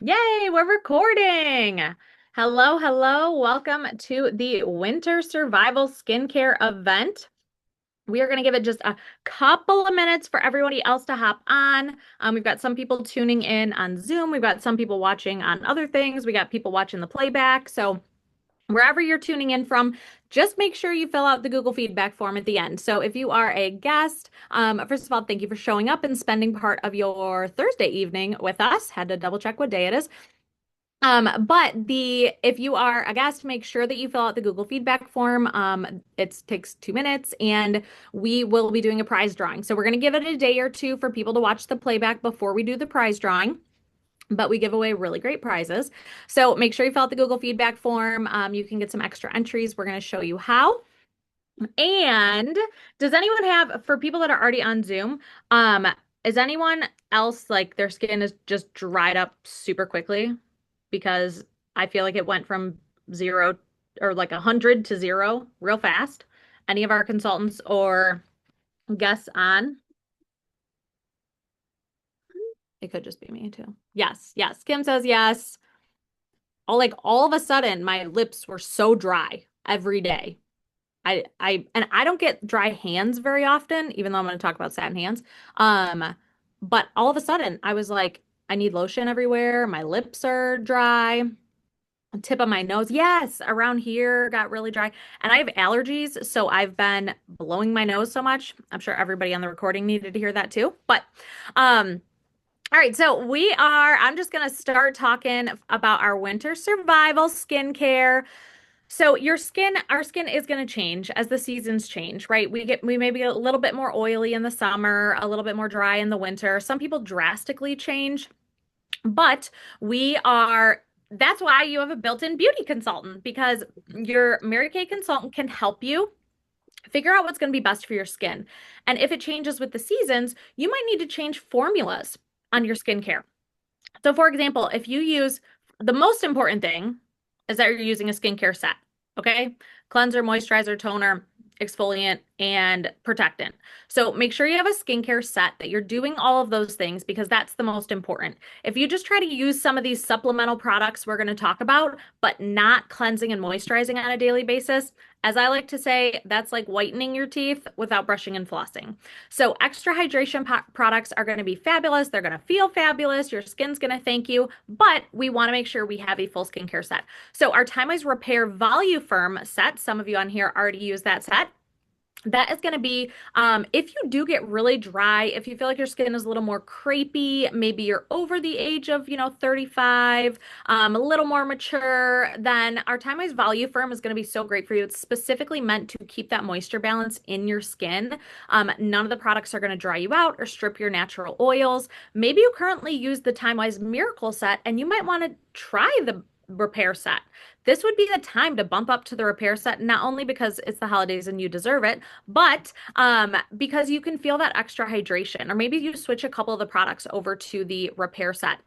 Yay, we're recording. Hello, hello. Welcome to the Winter Survival Skincare event. We are going to give it just a couple of minutes for everybody else to hop on. We've got some people tuning in on Zoom. We've got some people watching on other things. We got people watching the playback. So wherever you're tuning in from, just make sure you fill out the Google feedback form at the end. So if you are a guest, first of all, thank you for showing up and spending part of your Thursday evening with us. Had to double check what day it is. But if you are a guest, make sure that you fill out the Google feedback form. It takes 2 minutes and we will be doing a prize drawing. So we're going to give it a day or two for people to watch the playback before we do the prize drawing. But we give away really great prizes. So make sure you fill out the Google feedback form. You can get some extra entries. We're going to show you how. And does anyone have, for people that are already on Zoom, um, is anyone else like their skin is just dried up super quickly? Because I feel like it went from zero or like 100 to zero real fast. Any of our consultants or guests on? It could just be me too. Yes, yes. Kim says yes. All of a sudden, my lips were so dry every day. And I don't get dry hands very often, even though I'm going to talk about satin hands. Um, but all of a sudden, I was like, I need lotion everywhere. My lips are dry. Tip of my nose, yes, around here got really dry. And I have allergies, so I've been blowing my nose so much. I'm sure everybody on the recording needed to hear that too. But all right, so I'm just gonna start talking about our winter survival skincare. So our skin is going to change as the seasons change, right? We maybe a little bit more oily in the summer, a little bit more dry in the winter. Some people drastically change, but that's why you have a built-in beauty consultant because your Mary Kay consultant can help you figure out what's going to be best for your skin. And if it changes with the seasons, you might need to change formulas on your skincare. So, for example, if you use the most important thing is that you're using a skincare set, okay? Cleanser, moisturizer, toner, exfoliant, and protectant. So make sure you have a skincare set that you're doing all of those things because that's the most important. If you just try to use some of these supplemental products we're going to talk about, but not cleansing and moisturizing on a daily basis, as I like to say, that's like whitening your teeth without brushing and flossing. So extra hydration products are going to be fabulous. They're going to feel fabulous. Your skin's going to thank you, but we want to make sure we have a full skincare set. So our Time-Wise Repair Volume Firm set, some of you on here already use that set. That is going to be if you do get really dry, if you feel like your skin is a little more crepey, maybe you're over the age of, 35, a little more mature, then our Time-Wise Volume Firm is going to be so great for you. It's specifically meant to keep that moisture balance in your skin. None of the products are going to dry you out or strip your natural oils. Maybe you currently use the Time-Wise Miracle set and you might want to try the repair set. This would be the time to bump up to the repair set, not only because it's the holidays and you deserve it, but because you can feel that extra hydration. Or maybe you switch a couple of the products over to the repair set.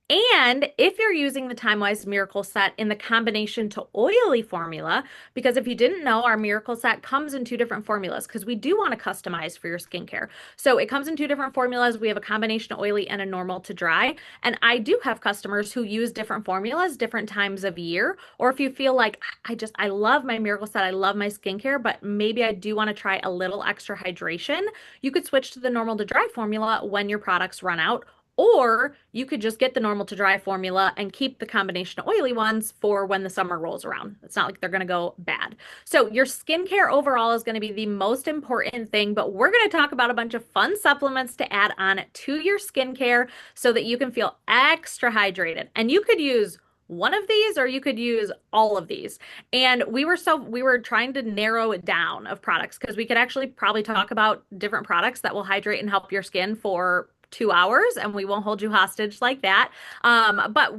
And if you're using the Time-Wise Miracle Set in the combination to oily formula, because if you didn't know, our Miracle Set comes in two different formulas because we do want to customize for your skincare. So it comes in two different formulas. We have a combination oily and a normal to dry. And I do have customers who use different formulas, different times of year. Or if you feel like, I love my Miracle Set, I love my skincare, but maybe I do want to try a little extra hydration, you could switch to the normal to dry formula when your products run out, or you could just get the normal to dry formula and keep the combination of oily ones for when the summer rolls around. It's not like they're going to go bad. So your skincare overall is going to be the most important thing, but we're going to talk about a bunch of fun supplements to add on to your skincare so that you can feel extra hydrated. And you could use one of these or you could use all of these. And we were trying to narrow it down of products because we could actually probably talk about different products that will hydrate and help your skin for 2 hours, and we won't hold you hostage like that. But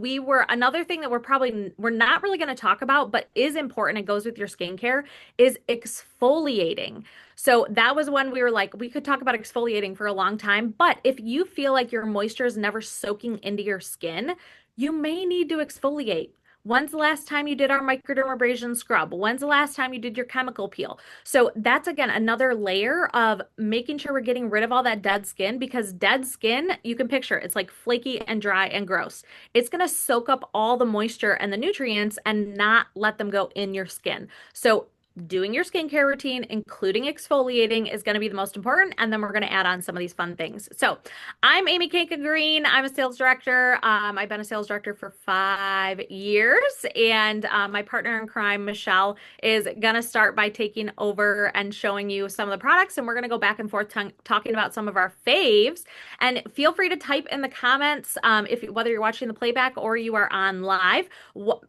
another thing that we're not really going to talk about, but is important and goes with your skincare is exfoliating. So that was when we were like, we could talk about exfoliating for a long time, but if you feel like your moisture is never soaking into your skin, you may need to exfoliate. When's the last time you did our microdermabrasion scrub? When's the last time you did your chemical peel? So that's again another layer of making sure we're getting rid of all that dead skin because dead skin, you can picture it's like flaky and dry and gross. It's going to soak up all the moisture and the nutrients and not let them go in your skin. So doing your skincare routine, including exfoliating, is going to be the most important. And then we're going to add on some of these fun things. So I'm Amy Kanka Green. I'm a sales director. I've been a sales director for 5 years. And my partner in crime, Michelle, is going to start by taking over and showing you some of the products. And we're going to go back and forth talking about some of our faves. And feel free to type in the comments if whether you're watching the playback or you are on live.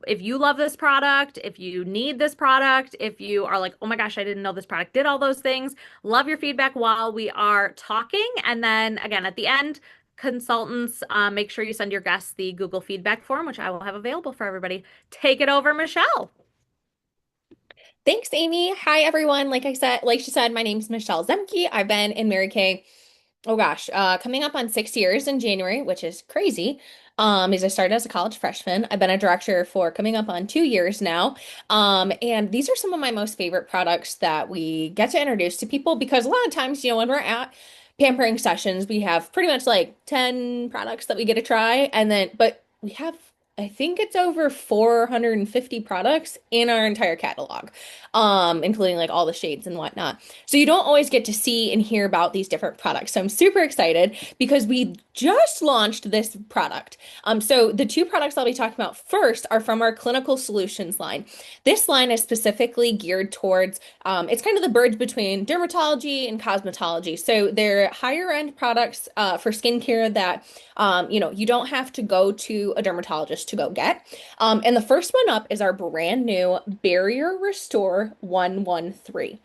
If you love this product, if you need this product, if you are like, oh my gosh, I didn't know this product did all those things, love your feedback while we are talking. And then again, at the end, consultants, make sure you send your guests the Google feedback form, which I will have available for everybody. Take it over, Michelle. Thanks, Amy. Hi, everyone. Like she said, my name's Michelle Zemke. I've been in Mary Kay, oh gosh, coming up on 6 years in January, which is crazy. As I started as a college freshman. I've been a director for coming up on 2 years now. And these are some of my most favorite products that we get to introduce to people because a lot of times, when we're at pampering sessions, we have pretty much like 10 products that we get to try. But we have I think it's over 450 products in our entire catalog, including like all the shades and whatnot. So you don't always get to see and hear about these different products. So I'm super excited because we just launched this product. So the two products I'll be talking about first are from our clinical solutions line. This line is specifically geared towards, it's kind of the bridge between dermatology and cosmetology. So they're higher end products for skincare that you don't have to go to a dermatologist to go get. And the first one up is our brand new Barrier Restore 113.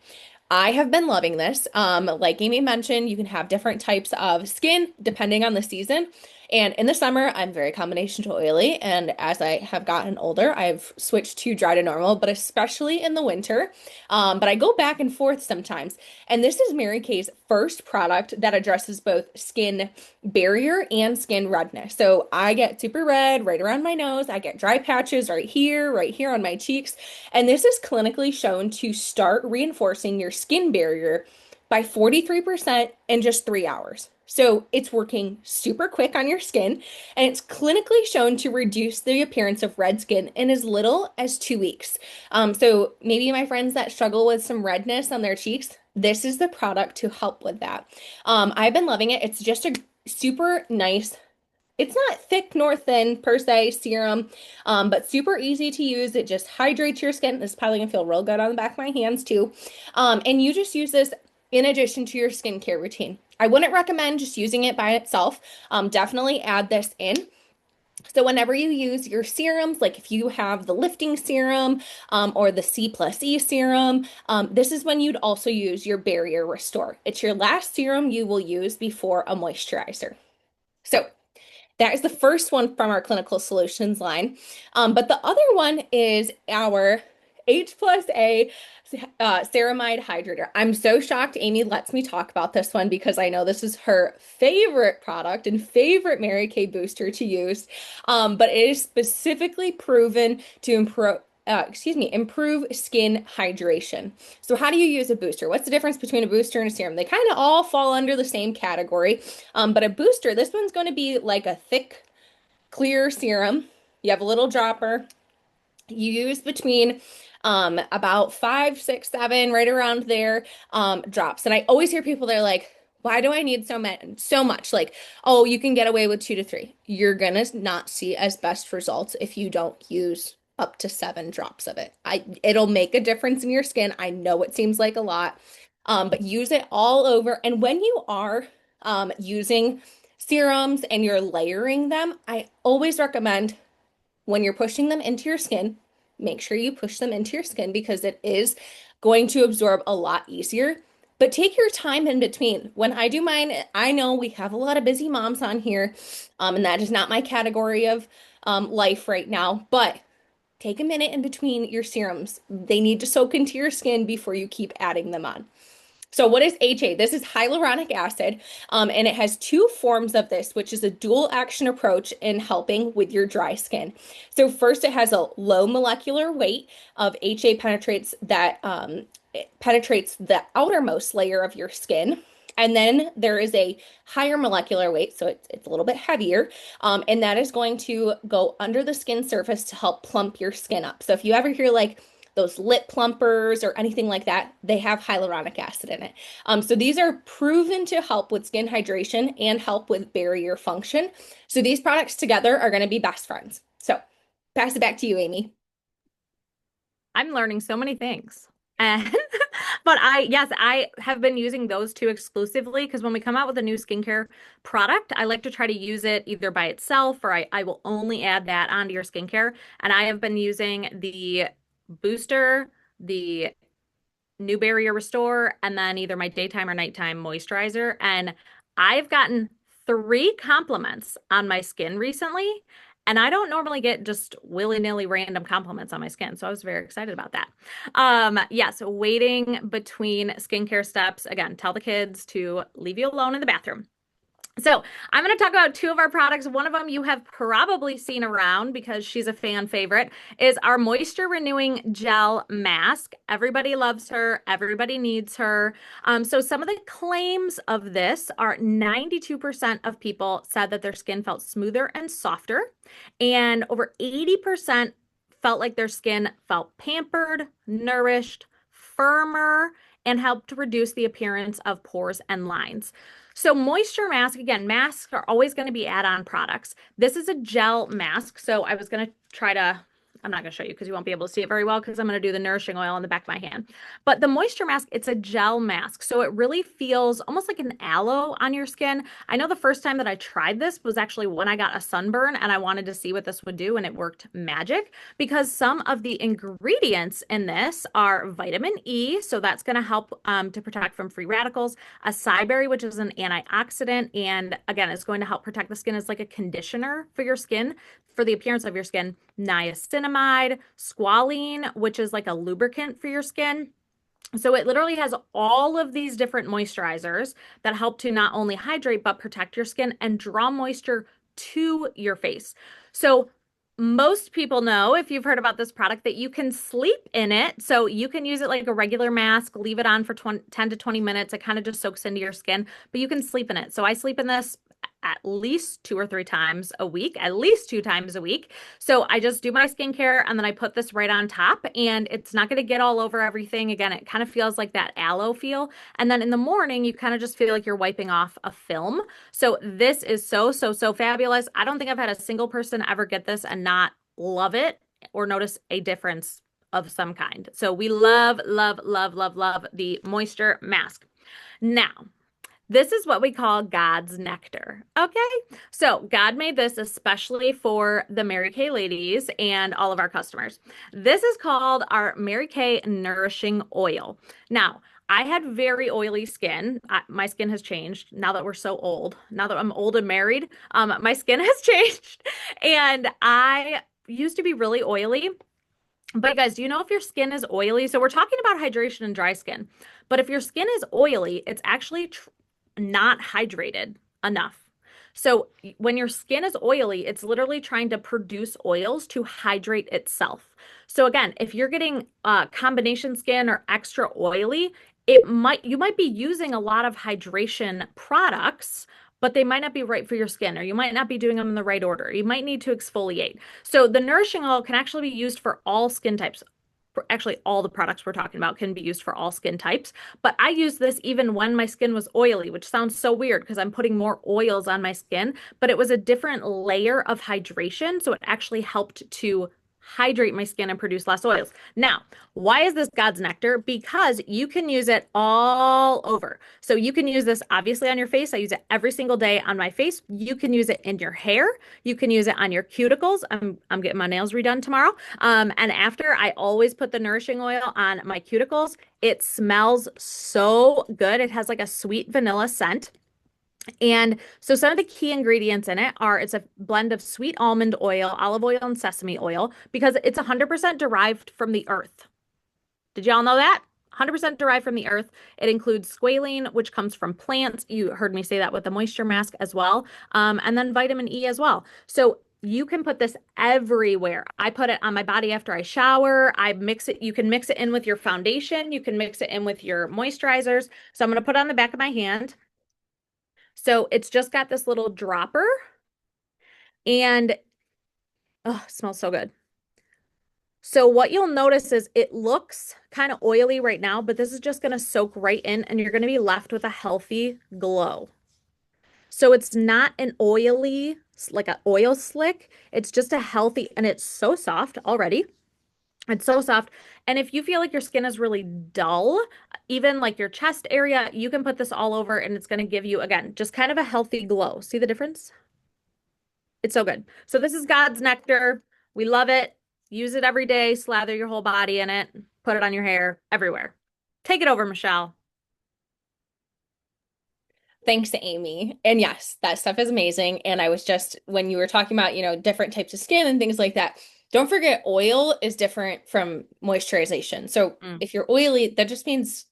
I have been loving this. Like Amy mentioned, you can have different types of skin depending on the season. And in the summer, I'm very combination to oily. And as I have gotten older, I've switched to dry to normal, but especially in the winter. But I go back and forth sometimes. And this is Mary Kay's first product that addresses both skin barrier and skin redness. So I get super red right around my nose. I get dry patches right here on my cheeks. And this is clinically shown to start reinforcing your skin barrier by 43% in just 3 hours. So it's working super quick on your skin, and it's clinically shown to reduce the appearance of red skin in as little as 2 weeks. So maybe my friends that struggle with some redness on their cheeks, this is the product to help with that. I've been loving it. It's just a super nice, it's not thick nor thin per se serum, but super easy to use. It just hydrates your skin. This is probably gonna feel real good on the back of my hands too. And you just use this in addition to your skincare routine. I wouldn't recommend just using it by itself. Definitely add this in. So whenever you use your serums, like if you have the lifting serum or the C+E serum, this is when you'd also use your Barrier Restore. It's your last serum you will use before a moisturizer. So that is the first one from our clinical solutions line. But the other one is our H plus A ceramide hydrator. I'm so shocked Amy lets me talk about this one because I know this is her favorite product and favorite Mary Kay booster to use. But it is specifically proven to improve skin hydration. So how do you use a booster? What's the difference between a booster and a serum? They kind of all fall under the same category. But a booster, this one's going to be like a thick, clear serum. You have a little dropper. You use between about 5, 6, 7, right around there, drops. And I always hear people, they're like, why do I need so much? Like, oh, you can get away with 2 to 3. You're gonna not see as best results if you don't use up to 7 drops of it. It'll make a difference in your skin. I know it seems like a lot, but use it all over. And when you are using serums and you're layering them, I always recommend when you're pushing them into your skin, make sure you push them into your skin because it is going to absorb a lot easier. But take your time in between. When I do mine, I know we have a lot of busy moms on here, and that is not my category of life right now. But take a minute in between your serums. They need to soak into your skin before you keep adding them on. So what is HA? This is hyaluronic acid, and it has two forms of this, which is a dual action approach in helping with your dry skin. So first, it has a low molecular weight of HA it penetrates the outermost layer of your skin. And then there is a higher molecular weight, so it's a little bit heavier, and that is going to go under the skin surface to help plump your skin up. So if you ever hear like those lip plumpers or anything like that, they have hyaluronic acid in it. So these are proven to help with skin hydration and help with barrier function. So these products together are going to be best friends. So pass it back to you, Amy. I'm learning so many things. And but yes, I have been using those two exclusively because when we come out with a new skincare product, I like to try to use it either by itself or I will only add that onto your skincare. And I have been using the booster, the new barrier restore, and then either my daytime or nighttime moisturizer. And I've gotten three compliments on my skin recently. And I don't normally get just willy-nilly random compliments on my skin. So I was very excited about that. Yes, waiting between skincare steps. Again, tell the kids to leave you alone in the bathroom. So I'm going to talk about two of our products. One of them you have probably seen around because she's a fan favorite is our Moisture Renewing Gel Mask. Everybody loves her. Everybody needs her. So some of the claims of this are 92% of people said that their skin felt smoother and softer, and over 80% felt like their skin felt pampered, nourished, firmer, and helped reduce the appearance of pores and lines. So moisture mask, again, masks are always going to be add-on products. This is a gel mask. So I was going to try to, I'm not going to show you because you won't be able to see it very well because I'm going to do the nourishing oil on the back of my hand. But the moisture mask, it's a gel mask. So it really feels almost like an aloe on your skin. I know the first time that I tried this was actually when I got a sunburn and I wanted to see what this would do, and it worked magic because some of the ingredients in this are vitamin E. So that's going to help to protect from free radicals, acai berry, which is an antioxidant, and again, it's going to help protect the skin as like a conditioner for your skin, for the appearance of your skin. Niacinamide, squalene, which is like a lubricant for your skin. So it literally has all of these different moisturizers that help to not only hydrate, but protect your skin and draw moisture to your face. So most people know, if you've heard about this product, that you can sleep in it. So you can use it like a regular mask, leave it on for 10 to 20 minutes. It kind of just soaks into your skin, but you can sleep in it. So I sleep in this at least 2 or 3 times a week, at least 2 times a week. So I just do my skincare and then I put this right on top, and it's not going to get all over everything. Again, it kind of feels like that aloe feel. And then in the morning, you kind of just feel like you're wiping off a film. So this is so fabulous. I don't think I've had a single person ever get this and not love it or notice a difference of some kind. So we love the moisture mask. Now, this is what we call God's nectar. Okay. So God made this especially for the Mary Kay ladies and all of our customers. This is called our Mary Kay Nourishing Oil. Now, I had very oily skin. My skin has changed now that we're so old. Now that I'm old and married, my skin has changed. And I used to be really oily. But guys, do you know if your skin is oily? So we're talking about hydration and dry skin. But if your skin is oily, it's actually not hydrated enough. So when your skin is oily, it's literally trying to produce oils to hydrate itself. So again, if you're getting combination skin or extra oily, you might be using a lot of hydration products, but they might not be right for your skin, or you might not be doing them in the right order. You might need to exfoliate. So the nourishing oil can actually be used for all skin types. Actually, all the products we're talking about can be used for all skin types, but I use this even when my skin was oily, which sounds so weird because I'm putting more oils on my skin, but it was a different layer of hydration, so it actually helped to hydrate my skin and produce less oils. Now, why is this God's nectar? Because you can use it all over. So you can use this obviously on your face. I use it every single day on my face. You can use it in your hair. You can use it on your cuticles. I'm getting my nails redone tomorrow. And after, I always put the nourishing oil on my cuticles. It smells so good. It has like a sweet vanilla scent. And so some of the key ingredients in it are it's a blend of sweet almond oil, olive oil, and sesame oil because it's 100% derived from the earth. Did y'all know that? 100% derived from the earth. It includes squalene, which comes from plants. You heard me say that with the moisture mask as well. And then vitamin E as well. So you can put this everywhere. I put it on my body after I shower. I mix it. You can mix it in with your foundation. You can mix it in with your moisturizers. So I'm going to put it on the back of my hand. So it's just got this little dropper and oh, it smells so good. So what you'll notice is it looks kind of oily right now, but this is just going to soak right in and you're going to be left with a healthy glow. So it's not an oily, like an oil slick. It's just a healthy, and it's so soft already. It's so soft. And if you feel like your skin is really dull, even like your chest area, you can put this all over and it's going to give you, again, just kind of a healthy glow. See the difference? It's so good. So this is God's nectar. We love it. Use it every day. Slather your whole body in it. Put it on your hair, everywhere. Take it over, Michelle. Thanks to Amy. And yes, that stuff is amazing. And I was just, when you were talking about, different types of skin and things like that, don't forget oil is different from moisturization. So Mm. if you're oily, that just means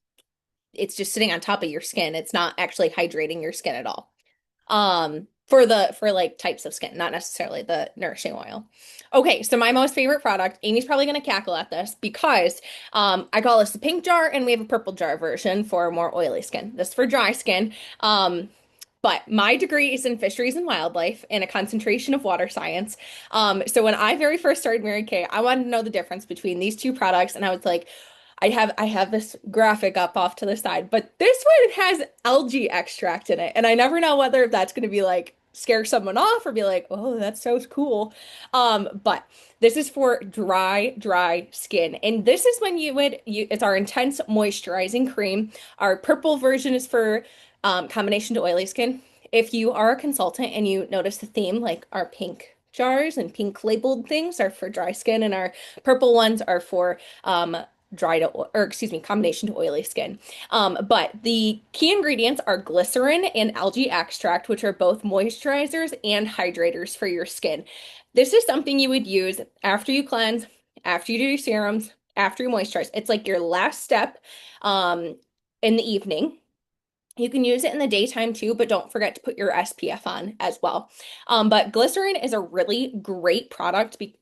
it's just sitting on top of your skin. It's not actually hydrating your skin at all. For like types of skin, not necessarily the nourishing oil. Okay, so my most favorite product, Amy's probably gonna cackle at this because I call this the pink jar and we have a purple jar version for more oily skin. This is for dry skin. But my degree is in fisheries and wildlife and a concentration of water science. So when I very first started Mary Kay, I wanted to know the difference between these two products, and I was like, I have this graphic up off to the side, but this one has algae extract in it, and I never know whether that's going to be like scare someone off or be like, oh, that's so cool. But this is for dry skin, and this is when it's our intense moisturizing cream. Our purple version is for combination to oily skin. If you are a consultant and you notice the theme, like our pink jars and pink labeled things are for dry skin, and our purple ones are for dry to, or excuse me, combination to oily skin. But the key ingredients are glycerin and algae extract, which are both moisturizers and hydrators for your skin. This is something you would use after you cleanse, after you do your serums, after you moisturize. It's like your last step in the evening. You can use it in the daytime too, but don't forget to put your SPF on as well. But glycerin is a really great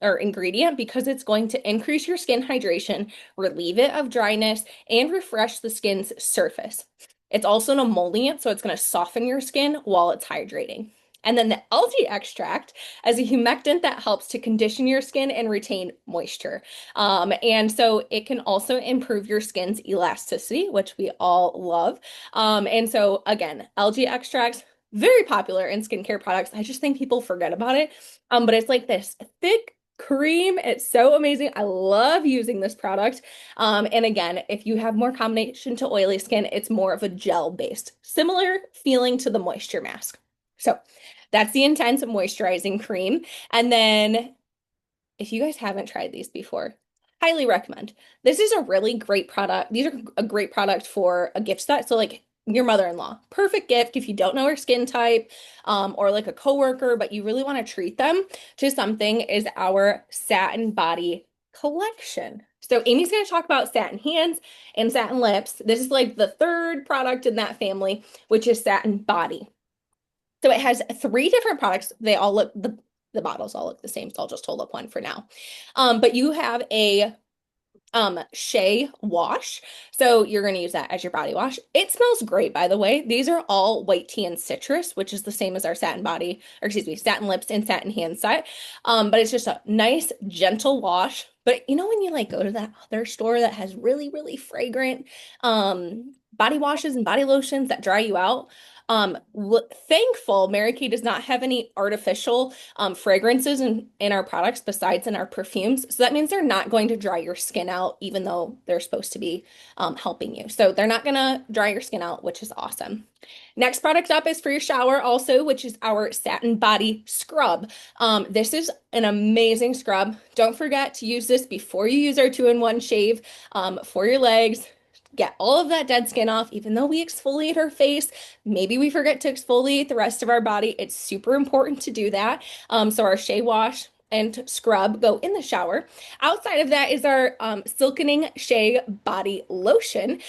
or ingredient because it's going to increase your skin hydration, relieve it of dryness, and refresh the skin's surface. It's also an emollient, so it's going to soften your skin while it's hydrating. And then the algae extract as a humectant that helps to condition your skin and retain moisture. And so it can also improve your skin's elasticity, which we all love. And so again, algae extracts, very popular in skincare products. I just think people forget about it. But it's like this thick cream. It's so amazing. I love using this product. And again, if you have more combination to oily skin, it's more of a gel based, similar feeling to the moisture mask. So that's the Intense Moisturizing Cream. And then if you guys haven't tried these before, highly recommend. This is a really great product. These are a great product for a gift set. So like your mother-in-law, perfect gift if you don't know her skin type, or like a coworker, but you really want to treat them to something, is our Satin Body collection. So Amy's going to talk about satin hands and satin lips. This is like the third product in that family, which is Satin Body. So it has three different products. They all look, the bottles all look the same, so I'll just hold up one for now. But you have a shea wash. So you're going to use that as your body wash. It smells great, by the way. These are all white tea and citrus, which is the same as our satin body, or excuse me, satin lips and satin hand set. But it's just a nice, gentle wash. But you know, when you like go to that other store that has really, really fragrant body washes and body lotions that dry you out, thankful Mary Kay does not have any artificial fragrances in our products besides in our perfumes. So that means they're not going to dry your skin out, even though they're supposed to be helping you. So they're not going to dry your skin out, which is awesome. Next product up is for your shower also, which is our Satin Body Scrub. This is an amazing scrub. Don't forget to use this before you use our 2-in-1 shave for your legs. Get all of that dead skin off, even though we exfoliate our face. Maybe we forget to exfoliate the rest of our body. It's super important to do that. So our shea wash and scrub go in the shower. Outside of that is our Silkening Shea Body Lotion,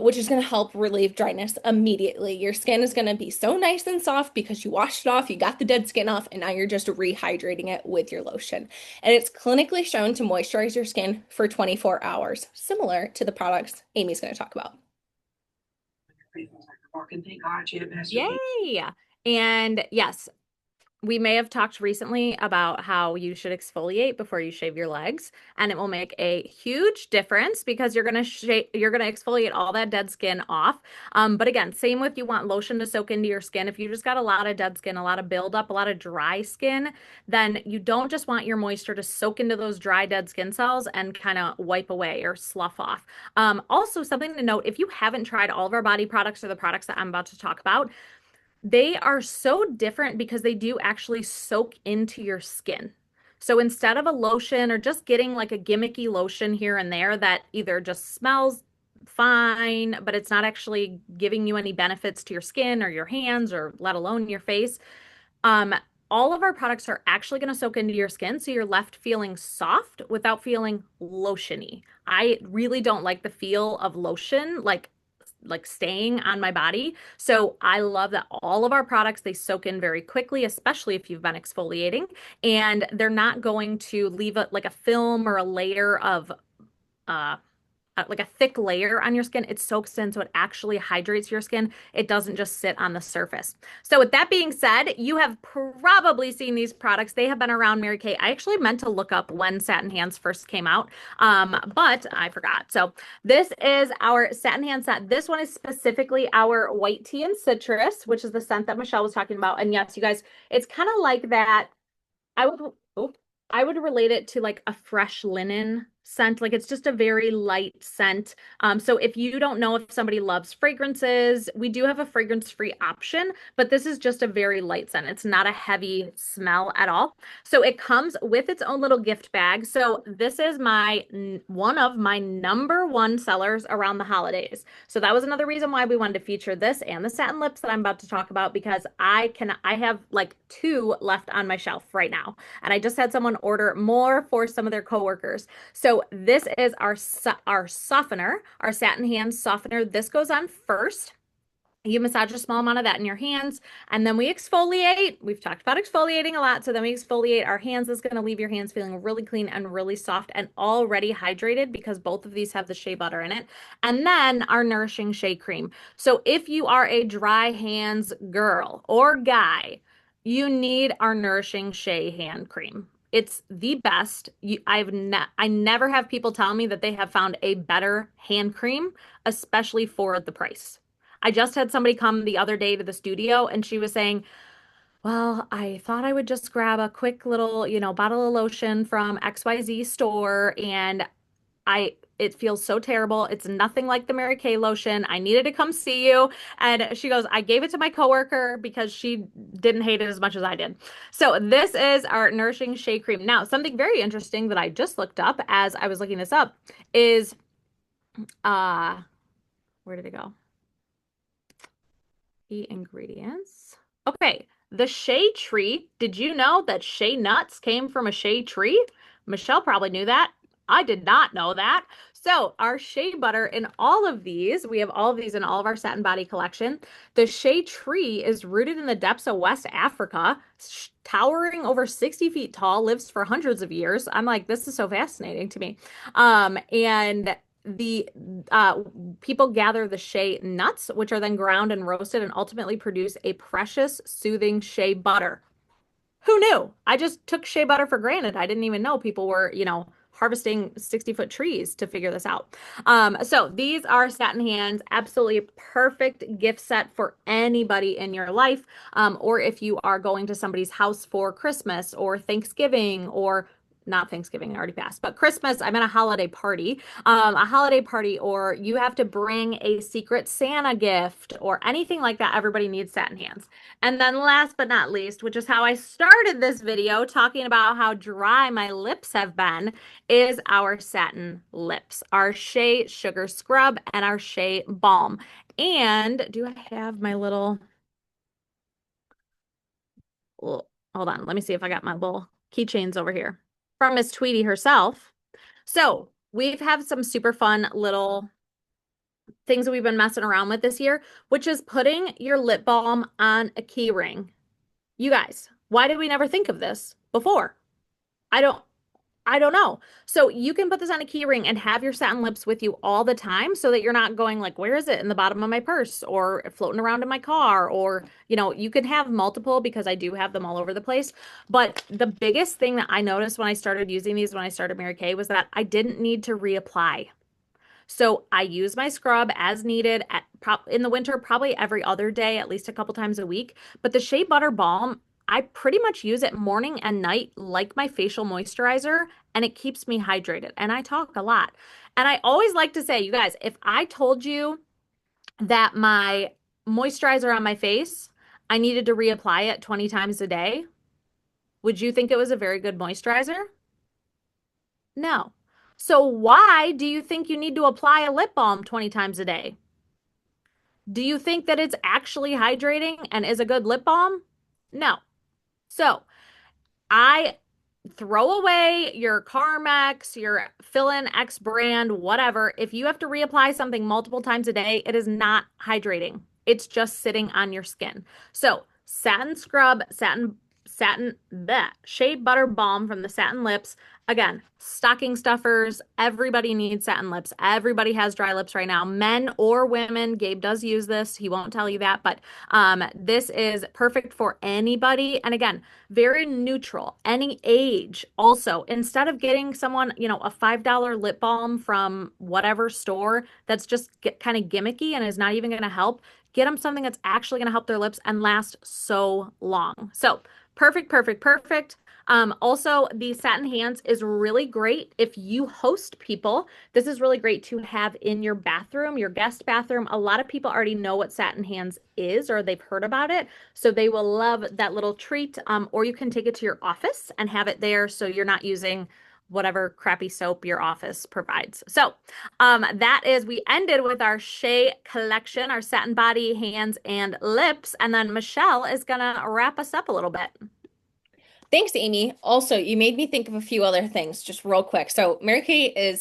which is going to help relieve dryness immediately. Your skin is going to be so nice and soft because you washed it off, you got the dead skin off, and now you're just rehydrating it with your lotion. And it's clinically shown to moisturize your skin for 24 hours, similar to the products Amy's going to talk about. Thank God you have SUV. Yay. And yes, we may have talked recently about how you should exfoliate before you shave your legs, and it will make a huge difference because you're gonna exfoliate all that dead skin off. But again, same with you want lotion to soak into your skin. If you just got a lot of dead skin, a lot of buildup, a lot of dry skin, then you don't just want your moisture to soak into those dry dead skin cells and kind of wipe away or slough off. Also, something to note, if you haven't tried all of our body products or the products that I'm about to talk about, they are so different because they do actually soak into your skin. So instead of a lotion or just getting like a gimmicky lotion here and there that either just smells fine, but it's not actually giving you any benefits to your skin or your hands or let alone your face, um, all of our products are actually going to soak into your skin, so you're left feeling soft without feeling lotiony. I really don't like the feel of lotion, like staying on my body. So I love that all of our products, they soak in very quickly, especially if you've been exfoliating, and they're not going to leave like a film or a layer of uh like a thick layer on your skin. It soaks in, so it actually hydrates your skin. It doesn't just sit on the surface. So with that being said, you have probably seen these products. They have been around, Mary Kay. I actually meant to look up when Satin Hands first came out, but I forgot. So this is our Satin Hand set. This one is specifically our white tea and citrus, which is the scent that Michelle was talking about. And yes, you guys, it's kind of like that. I would, oh, I would relate it to like a fresh linen scent. Like it's just a very light scent. So if you don't know if somebody loves fragrances, we do have a fragrance-free option, but this is just a very light scent. It's not a heavy smell at all. So it comes with its own little gift bag. So this is one of my number one sellers around the holidays. So that was another reason why we wanted to feature this and the satin lips that I'm about to talk about because I have like two left on my shelf right now. And I just had someone order more for some of their coworkers. So this is our softener, our satin hand softener. This goes on first. You massage a small amount of that in your hands, and then we exfoliate. We've talked about exfoliating a lot, so then we exfoliate our hands. Is going to leave your hands feeling really clean and really soft and already hydrated because both of these have the shea butter in it. And then our nourishing shea cream. So if you are a dry hands girl or guy, you need our nourishing shea hand cream. It's the best. I never have people tell me that they have found a better hand cream, especially for the price. I just had somebody come the other day to the studio and she was saying, well, I thought I would just grab a quick little, bottle of lotion from XYZ store and it feels so terrible. It's nothing like the Mary Kay lotion. I needed to come see you. And she goes, I gave it to my coworker because she didn't hate it as much as I did. So this is our Nourishing Shea Cream. Now, something very interesting that I just looked up as I was looking this up is, where did it go? The ingredients. Okay, the shea tree. Did you know that shea nuts came from a shea tree? Michelle probably knew that. I did not know that. So our shea butter in all of these, we have all of these in all of our satin body collection. The shea tree is rooted in the depths of West Africa, towering over 60 feet tall, lives for hundreds of years. I'm like, this is so fascinating to me. And the people gather the shea nuts, which are then ground and roasted and ultimately produce a precious, soothing shea butter. Who knew? I just took shea butter for granted. I didn't even know people were, harvesting 60-foot trees to figure this out. So these are satin hands, absolutely perfect gift set for anybody in your life. Or if you are going to somebody's house for Christmas or Thanksgiving or not Thanksgiving, already passed, but Christmas, I'm in a holiday party, or you have to bring a secret Santa gift or anything like that. Everybody needs satin hands. And then last but not least, which is how I started this video talking about how dry my lips have been, is our satin lips, our shea sugar scrub and our shea balm. And do I have my little, hold on, let me see if I got my little keychains over here from Miss Tweety herself. So we've had some super fun little things that we've been messing around with this year, which is putting your lip balm on a key ring. You guys, why did we never think of this before? I don't I don't know. So you can put this on a key ring and have your satin lips with you all the time so that you're not going like, where is it in the bottom of my purse or floating around in my car? Or, you could have multiple because I do have them all over the place. But the biggest thing that I noticed when I started using these, when I started Mary Kay, was that I didn't need to reapply. So I use my scrub as needed in the winter, probably every other day, at least a couple times a week. But the Shea Butter Balm, I pretty much use it morning and night like my facial moisturizer, and it keeps me hydrated. And I talk a lot. And I always like to say, you guys, if I told you that my moisturizer on my face, I needed to reapply it 20 times a day, would you think it was a very good moisturizer? No. So why do you think you need to apply a lip balm 20 times a day? Do you think that it's actually hydrating and is a good lip balm? No. So I throw away your Carmex, your fill-in X brand, whatever. If you have to reapply something multiple times a day, it is not hydrating. It's just sitting on your skin. So satin scrub, shea butter balm from the Satin Lips. Again, stocking stuffers. Everybody needs satin lips. Everybody has dry lips right now, men or women. Gabe does use this. He won't tell you that, but this is perfect for anybody. And again, very neutral, any age. Also, instead of getting someone, a $5 lip balm from whatever store that's just kind of gimmicky and is not even going to help, get them something that's actually going to help their lips and last so long. So perfect, perfect, perfect. Also, the Satin Hands is really great if you host people. This is really great to have in your bathroom, your guest bathroom. A lot of people already know what Satin Hands is or they've heard about it, so they will love that little treat. Or you can take it to your office and have it there so you're not using whatever crappy soap your office provides. So we ended with our Shea collection, our satin body, hands, and lips. And then Michelle is gonna wrap us up a little bit. Thanks, Amy. Also, you made me think of a few other things just real quick. So, Mary Kay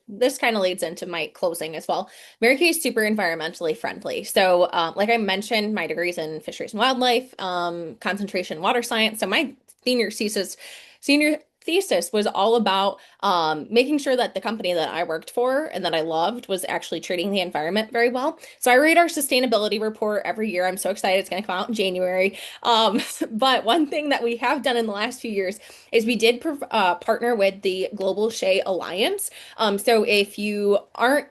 this kind of leads into my closing as well. Mary Kay is super environmentally friendly. So, like I mentioned, my degrees in fisheries and wildlife, concentration in water science. So, my senior thesis was all about making sure that the company that I worked for and that I loved was actually treating the environment very well. So I read our sustainability report every year. I'm so excited. It's going to come out in January. But one thing that we have done in the last few years is we did partner with the Global Shea Alliance. So if you aren't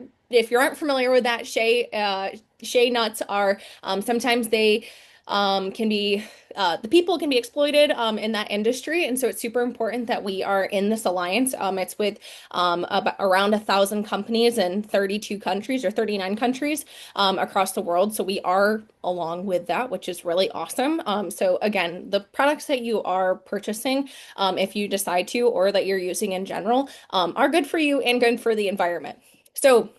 familiar with that, shea nuts are sometimes they can be the people can be exploited in that industry, and so it's super important that we are in this alliance. It's with about around 1,000 companies in 32 countries or 39 countries across the world. So we are along with that, which is really awesome. So again, the products that you are purchasing, if you decide to, or that you're using in general, are good for you and good for the environment. So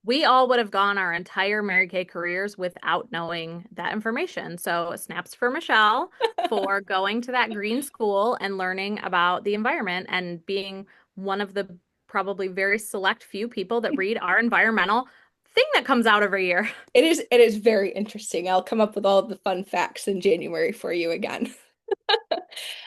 we all would have gone our entire Mary Kay careers without knowing that information. So snaps for Michelle for going to that green school and learning about the environment and being one of the probably very select few people that read our environmental thing that comes out every year. It is very interesting. I'll come up with all the fun facts in January for you again.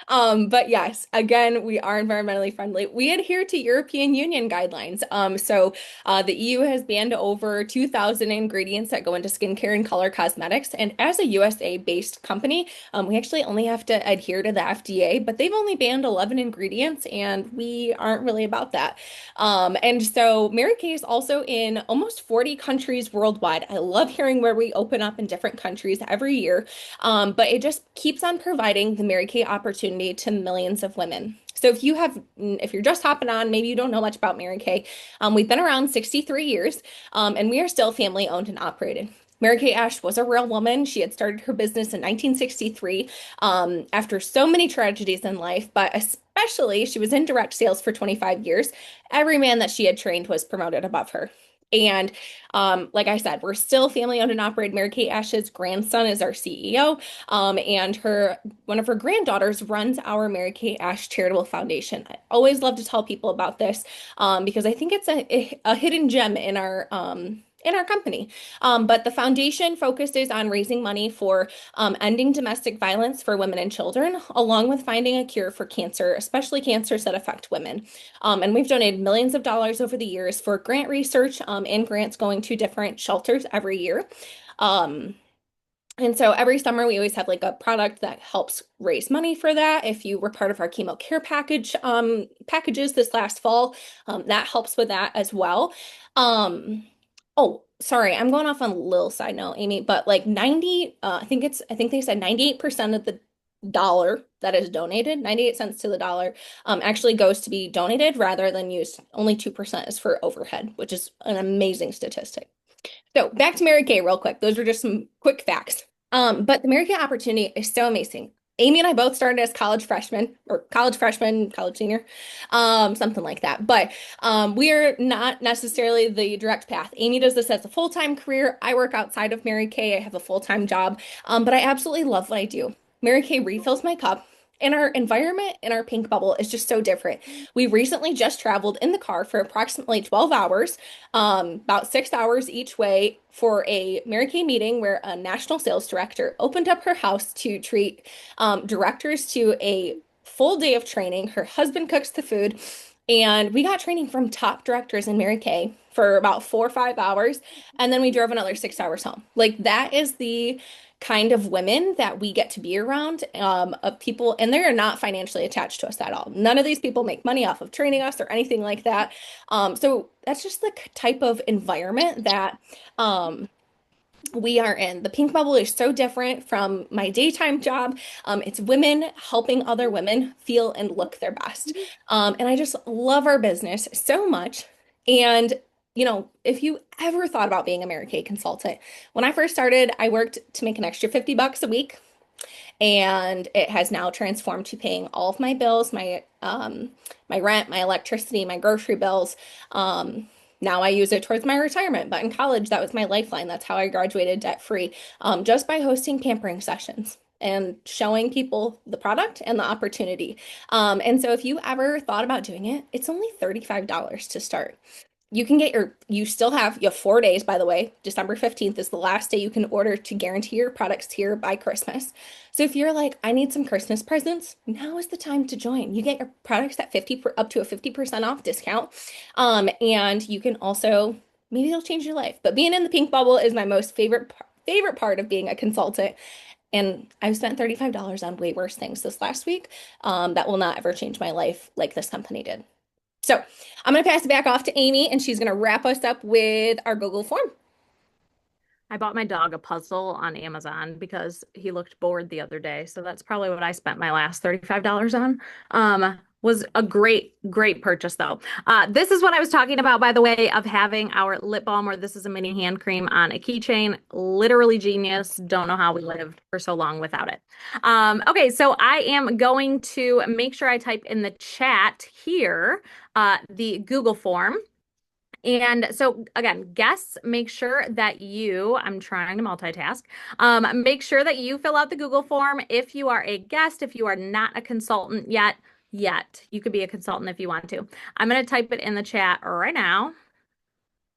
But yes, again, we are environmentally friendly. We adhere to European Union guidelines. The EU has banned over 2,000 ingredients that go into skincare and color cosmetics. And as a USA-based company, we actually only have to adhere to the FDA, but they've only banned 11 ingredients, and we aren't really about that. And so Mary Kay is also in almost 40 countries worldwide. I love hearing where we open up in different countries every year, but it just keeps on providing the Mary Kay opportunity to millions of women. So if you're just hopping on, maybe you don't know much about Mary Kay, we've been around 63 years, and we are still family owned and operated. Mary Kay Ash was a real woman. She had started her business in 1963 after so many tragedies in life, but especially she was in direct sales for 25 years. Every man that she had trained was promoted above her. And like I said, we're still family owned and operated. Mary Kay Ash's grandson is our CEO. And one of her granddaughters runs our Mary Kay Ash Charitable Foundation. I always love to tell people about this because I think it's a hidden gem in our company. But the foundation focuses on raising money for ending domestic violence for women and children, along with finding a cure for cancer, especially cancers that affect women. And we've donated millions of dollars over the years for grant research and grants going to different shelters every year. Um, and so every summer we always have like a product that helps raise money for that. If you were part of our chemo care packages this last fall, that helps with that as well. Um, oh, sorry, I'm going off on a little side note, Amy, but like 90, I think they said 98% of the dollar that is donated, 98 cents to the dollar, actually goes to be donated rather than used. Only 2% is for overhead, which is an amazing statistic. So back to Mary Kay real quick. Those are just some quick facts. But the Mary Kay opportunity is so amazing. Amy and I both started as college freshman, college senior, something like that. But we are not necessarily the direct path. Amy does this as a full-time career. I work outside of Mary Kay. I have a full-time job, but I absolutely love what I do. Mary Kay refills my cup. And our environment in our pink bubble is just so different. We recently just traveled in the car for approximately 12 hours, about 6 hours each way for a Mary Kay meeting where a national sales director opened up her house to treat directors to a full day of training. Her husband cooks the food, and we got training from top directors in Mary Kay for about 4 or 5 hours, and then we drove another 6 hours home. Like that is the kind of women that we get to be around of people, and they're not financially attached to us at all. None of these people make money off of training us or anything like that. So that's just the type of environment that we are in. The pink bubble is so different from my daytime job. It's women helping other women feel and look their best. And I just love our business so much. And if you ever thought about being a Mary Kay consultant, when I first started, I worked to make an extra $50 a week, and it has now transformed to paying all of my bills, my rent, my electricity, my grocery bills. Now I use it towards my retirement, but in college, that was my lifeline. That's how I graduated debt free, just by hosting pampering sessions and showing people the product and the opportunity. And so if you ever thought about doing it, it's only $35 to start. You have 4 days, by the way. December 15th is the last day you can order to guarantee your products here by Christmas. So if you're like, I need some Christmas presents, now is the time to join. You get your products at up to a 50% off discount. And you can also, maybe it'll change your life. But being in the pink bubble is my most favorite part of being a consultant. And I've spent $35 on way worse things this last week, that will not ever change my life like this company did. So I'm going to pass it back off to Amy, and she's going to wrap us up with our Google form. I bought my dog a puzzle on Amazon because he looked bored the other day. So that's probably what I spent my last $35 on. Was a great, great purchase though. This is what I was talking about, by the way, of having our lip balm, or this is a mini hand cream on a keychain. Literally genius. Don't know how we lived for so long without it. Okay, so I am going to make sure I type in the chat here the Google form. And so again, guests, make sure that I'm trying to multitask. Make sure that you fill out the Google form. If you are a guest, if you are not a consultant yet, you could be a consultant if you want to. I'm going to type it in the chat right now.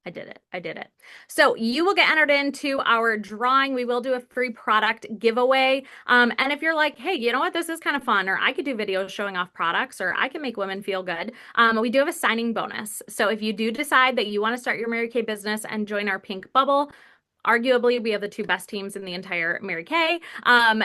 I did it. I did it. So you will get entered into our drawing. We will do a free product giveaway. And if you're like, hey, you know what? This is kind of fun, or I could do videos showing off products, or I can make women feel good. We do have a signing bonus. So if you do decide that you want to start your Mary Kay business and join our pink bubble, arguably, we have the two best teams in the entire Mary Kay.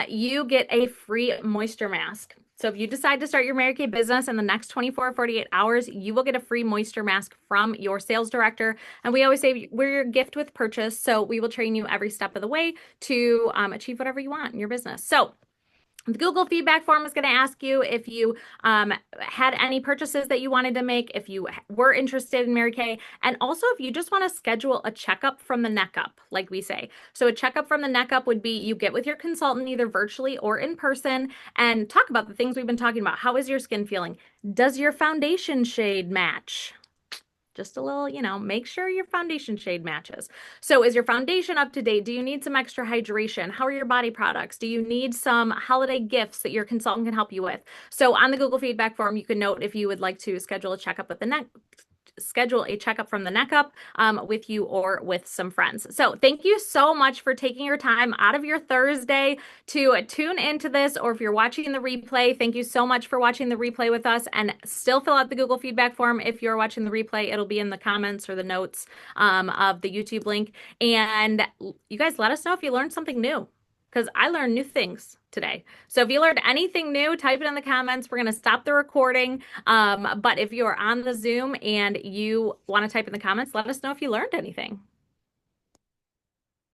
You get a free moisture mask. So if you decide to start your Mary Kay business in the next 24 or 48 hours, you will get a free moisture mask from your sales director. And we always say we're your gift with purchase. So we will train you every step of the way to achieve whatever you want in your business. So the Google feedback form is going to ask you if you had any purchases that you wanted to make, if you were interested in Mary Kay, and also if you just want to schedule a checkup from the neck up, like we say. So a checkup from the neck up would be you get with your consultant either virtually or in person and talk about the things we've been talking about. How is your skin feeling? Does your foundation shade match? Just a little, make sure your foundation shade matches. So is your foundation up to date? Do you need some extra hydration? How are your body products? Do you need some holiday gifts that your consultant can help you with? So on the Google feedback form, you can note if you would like to schedule a checkup from the neck up with you or with some friends. So thank you so much for taking your time out of your Thursday to tune into this, or if you're watching the replay, thank you so much for watching the replay with us, and still fill out the Google feedback form. If you're watching the replay, it'll be in the comments or the notes of the YouTube link. And you guys let us know if you learned something new, because I learned new things today. So if you learned anything new, type it in the comments. We're going to stop the recording. But if you're on the Zoom and you want to type in the comments, let us know if you learned anything.